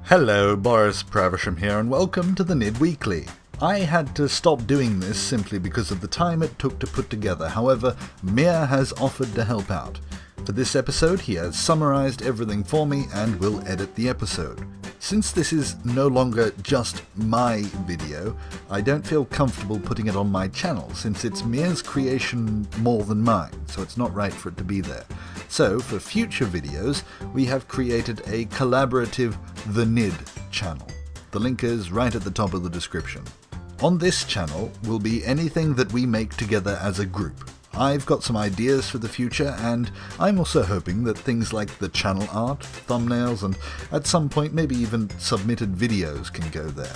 Hello, Boris Pravisham here, and welcome to the Nidd Weekly. I had to stop doing this simply because of the time it took to put together. However, Mir has offered to help out. For this episode, he has summarized everything for me and will edit the episode. Since this is no longer just my video, I don't feel comfortable putting it on my channel since it's Mir's creation more than mine, so it's not right for it to be there. So, for future videos, we have created a collaborative The Nidd channel. The link is right at the top of the description. On this channel will be anything that we make together as a group. I've got some ideas for the future, and I'm also hoping that things like the channel art, thumbnails, and at some point maybe even submitted videos can go there.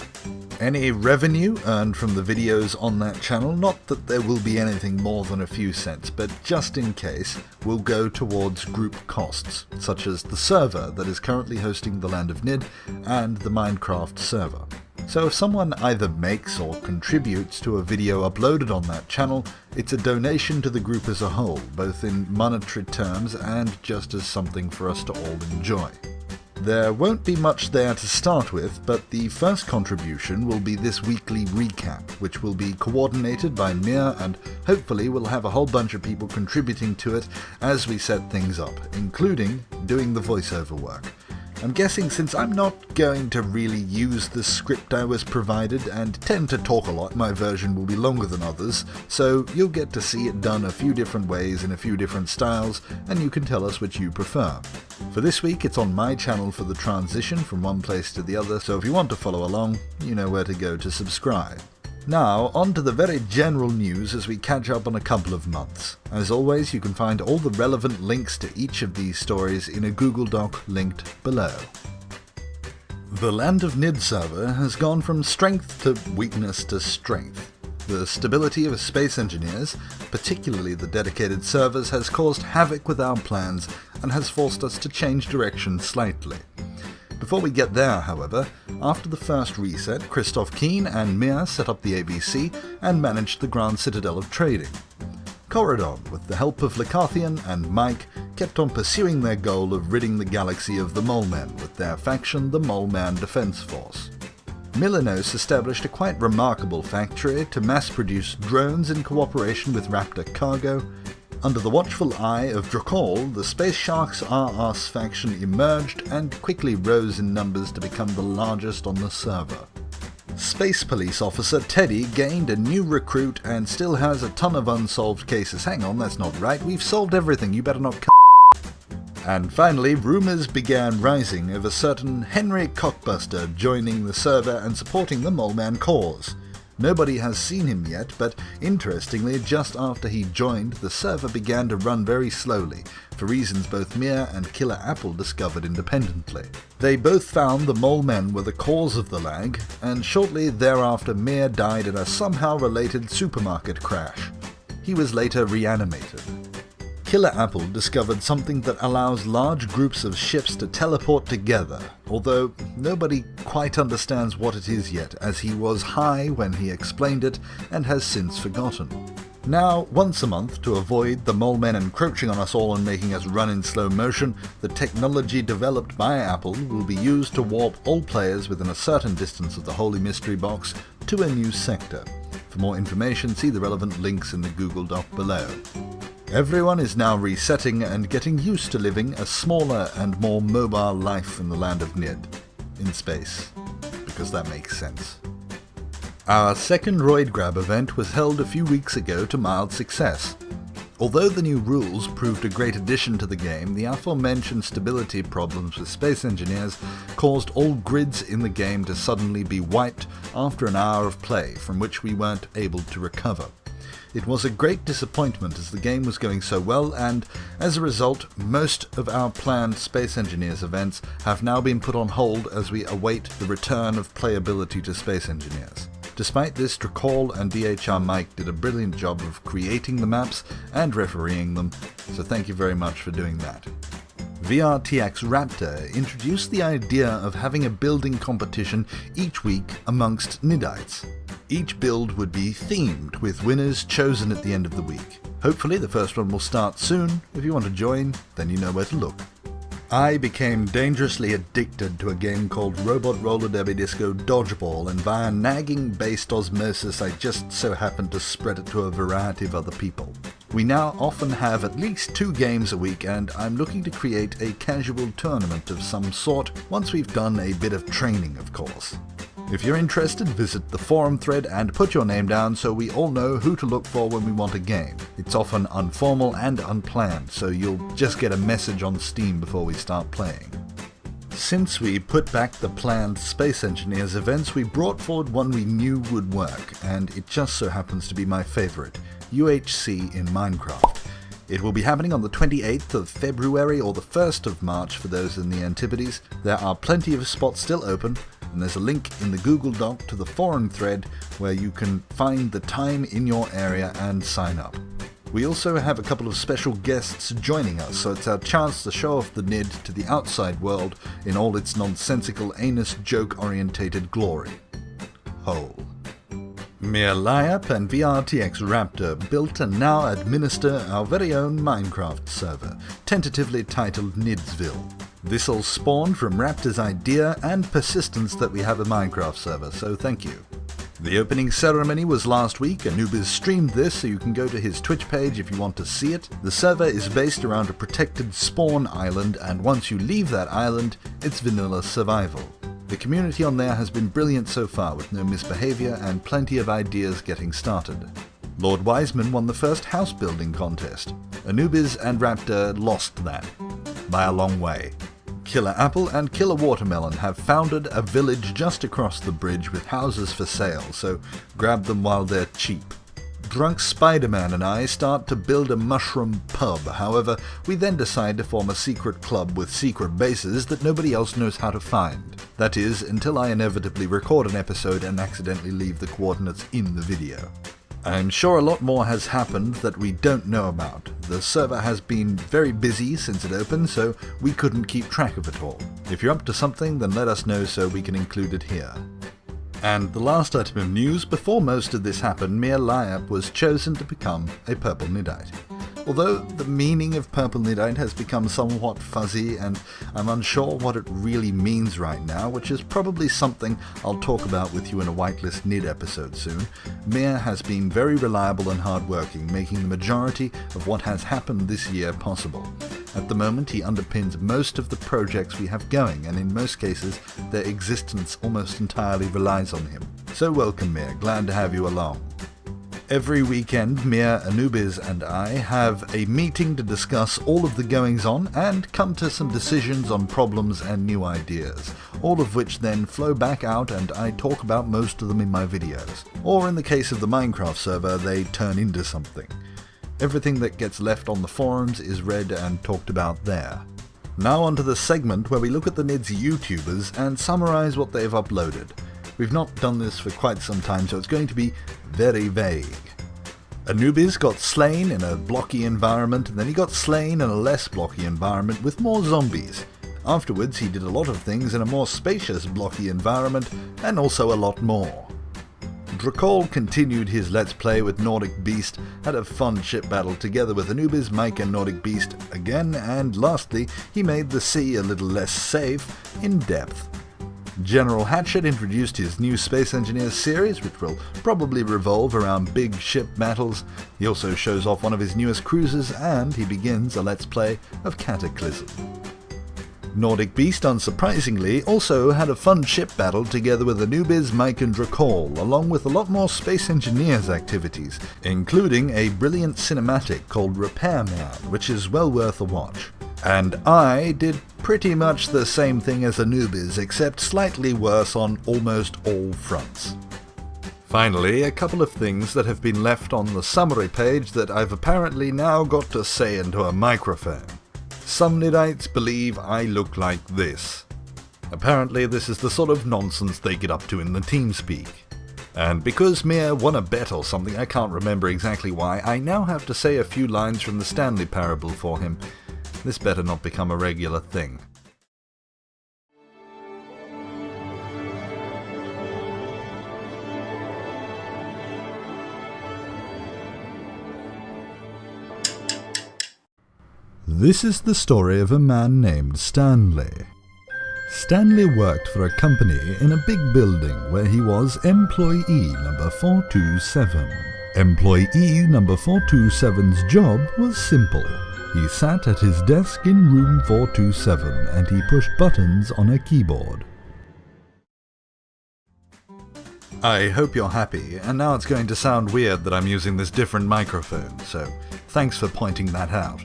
Any revenue earned from the videos on that channel, not that there will be anything more than a few cents, but just in case, will go towards group costs, such as the server that is currently hosting the Land of Nidd and the Minecraft server. So if someone either makes or contributes to a video uploaded on that channel, it's a donation to the group as a whole, both in monetary terms and just as something for us to all enjoy. There won't be much there to start with, but the first contribution will be this weekly recap, which will be coordinated by Mir, and hopefully we'll have a whole bunch of people contributing to it as we set things up, including doing the voiceover work. I'm guessing since I'm not going to really use the script I was provided and tend to talk a lot, my version will be longer than others, so you'll get to see it done a few different ways in a few different styles, and you can tell us which you prefer. For this week, it's on my channel for the transition from one place to the other, so if you want to follow along, you know where to go to subscribe. Now, on to the very general news as we catch up on a couple of months. As always, you can find all the relevant links to each of these stories in a Google Doc linked below. The Land of Nidd server has gone from strength to weakness to strength. The stability of space engineers, particularly the dedicated servers, has caused havoc with our plans and has forced us to change direction slightly. Before we get there, however, after the first reset, Christoph Keen and Mir set up the ABC and managed the Grand Citadel of Trading. Corridon, with the help of Lycarthian and Mike, kept on pursuing their goal of ridding the galaxy of the Mole Men with their faction, the Mole Man Defense Force. Milanos established a quite remarkable factory to mass-produce drones in cooperation with Raptor Cargo. Under the watchful eye of Drakol, the Space Sharks RS faction emerged and quickly rose in numbers to become the largest on the server. Space Police Officer Teddy gained a new recruit and still has a ton of unsolved cases. Hang on, that's not right. We've solved everything. You better not And finally, rumours began rising of a certain Henry Cockbuster joining the server and supporting the Mole Man cause. Nobody has seen him yet, but interestingly, just after he joined, the server began to run very slowly, for reasons both Mir and Killer Apple discovered independently. They both found the Mole Men were the cause of the lag, and shortly thereafter Mir died in a somehow related supermarket crash. He was later reanimated. Killer Apple discovered something that allows large groups of ships to teleport together, although nobody quite understands what it is yet, as he was high when he explained it and has since forgotten. Now, once a month, to avoid the Mole Men encroaching on us all and making us run in slow motion, the technology developed by Apple will be used to warp all players within a certain distance of the Holy Mystery Box to a new sector. For more information, see the relevant links in the Google Doc below. Everyone is now resetting and getting used to living a smaller and more mobile life in the Land of Nidd, in space, because that makes sense. Our second Roid Grab event was held a few weeks ago to mild success. Although the new rules proved a great addition to the game, the aforementioned stability problems with space engineers caused all grids in the game to suddenly be wiped after an hour of play, from which we weren't able to recover. It was a great disappointment as the game was going so well, and as a result, most of our planned Space Engineers events have now been put on hold as we await the return of playability to Space Engineers. Despite this, Drakol and DHR Mike did a brilliant job of creating the maps and refereeing them, so thank you very much for doing that. VRTX Raptor introduced the idea of having a building competition each week amongst Niddites. Each build would be themed, with winners chosen at the end of the week. Hopefully the first one will start soon. If you want to join, then you know where to look. I became dangerously addicted to a game called Robot Roller Derby Disco Dodgeball, and via nagging based osmosis I just so happened to spread it to a variety of other people. We now often have at least 2 games a week, and I'm looking to create a casual tournament of some sort once we've done a bit of training, of course. If you're interested, visit the forum thread and put your name down so we all know who to look for when we want a game. It's often informal and unplanned, so you'll just get a message on Steam before we start playing. Since we put back the planned Space Engineers events, we brought forward one we knew would work, and it just so happens to be my favourite, UHC in Minecraft. It will be happening on the 28th of February or the 1st of March for those in the Antipodes. There are plenty of spots still open, and there's a link in the Google Doc to the forum thread where you can find the time in your area and sign up. We also have a couple of special guests joining us, so it's our chance to show off the Nidd to the outside world in all its nonsensical anus joke-orientated glory. Hole. Mir Layup and VRTX Raptor built and now administer our very own Minecraft server, tentatively titled Niddsville. This all spawned from Raptor's idea and persistence that we have a Minecraft server, so thank you. The opening ceremony was last week. Anubis streamed this, so you can go to his Twitch page if you want to see it. The server is based around a protected spawn island, and once you leave that island, it's vanilla survival. The community on there has been brilliant so far, with no misbehaviour and plenty of ideas getting started. Lord Wiseman won the first house building contest. Anubis and Raptor lost that, by a long way. Killer Apple and Killer Watermelon have founded a village just across the bridge with houses for sale, so grab them while they're cheap. Drunk Spider-Man and I start to build a mushroom pub. However, we then decide to form a secret club with secret bases that nobody else knows how to find. That is, until I inevitably record an episode and accidentally leave the coordinates in the video. I'm sure a lot more has happened that we don't know about. The server has been very busy since it opened, so we couldn't keep track of it all. If you're up to something, then let us know so we can include it here. And the last item of news, before most of this happened, Mir Layup was chosen to become a Purple Niddite. Although the meaning of Purple Niddite has become somewhat fuzzy, and I'm unsure what it really means right now, which is probably something I'll talk about with you in a Whitelist Nidd episode soon, Mir has been very reliable and hardworking, making the majority of what has happened this year possible. At the moment, he underpins most of the projects we have going, and in most cases, their existence almost entirely relies on him. So welcome, Mir, glad to have you along. Every weekend, Mir, Anubis and I have a meeting to discuss all of the goings-on and come to some decisions on problems and new ideas, all of which then flow back out and I talk about most of them in my videos. Or in the case of the Minecraft server, they turn into something. Everything that gets left on the forums is read and talked about there. Now onto the segment where we look at the Nidd's YouTubers and summarise what they've uploaded. We've not done this for quite some time, so it's going to be very vague. Anubis got slain in a blocky environment, and then he got slain in a less blocky environment with more zombies. Afterwards, he did a lot of things in a more spacious blocky environment, and also a lot more. Drakol continued his Let's Play with Nordic Beast, had a fun ship battle together with Anubis, Mike and Nordic Beast again, and lastly, he made the sea a little less safe in depth. General Hatchet introduced his new Space Engineers series, which will probably revolve around big ship battles. He also shows off one of his newest cruisers, and he begins a Let's Play of Cataclysm. Nordic Beast, unsurprisingly, also had a fun ship battle together with Anubis, Mike and Drakol, along with a lot more Space Engineers activities, including a brilliant cinematic called Repairman, which is well worth a watch. And I did pretty much the same thing as Anubis, except slightly worse on almost all fronts. Finally, a couple of things that have been left on the summary page that I've apparently now got to say into a microphone. Some Niddites believe I look like this. Apparently this is the sort of nonsense they get up to in the TeamSpeak. And because Mir won a bet or something, I can't remember exactly why, I now have to say a few lines from the Stanley Parable for him. This better not become a regular thing. This is the story of a man named Stanley. Stanley worked for a company in a big building where he was employee number 427. Employee number 427's job was simple. He sat at his desk in room 427 and he pushed buttons on a keyboard. I hope you're happy, and now it's going to sound weird that I'm using this different microphone, so thanks for pointing that out.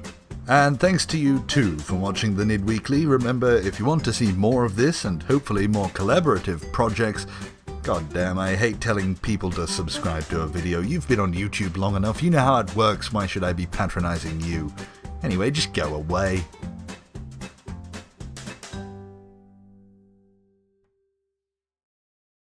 And thanks to you too for watching the Nidd Weekly. Remember, if you want to see more of this and hopefully more collaborative projects, god damn, I hate telling people to subscribe to a video. You've been on YouTube long enough, you know how it works, why should I be patronizing you? Anyway, just go away.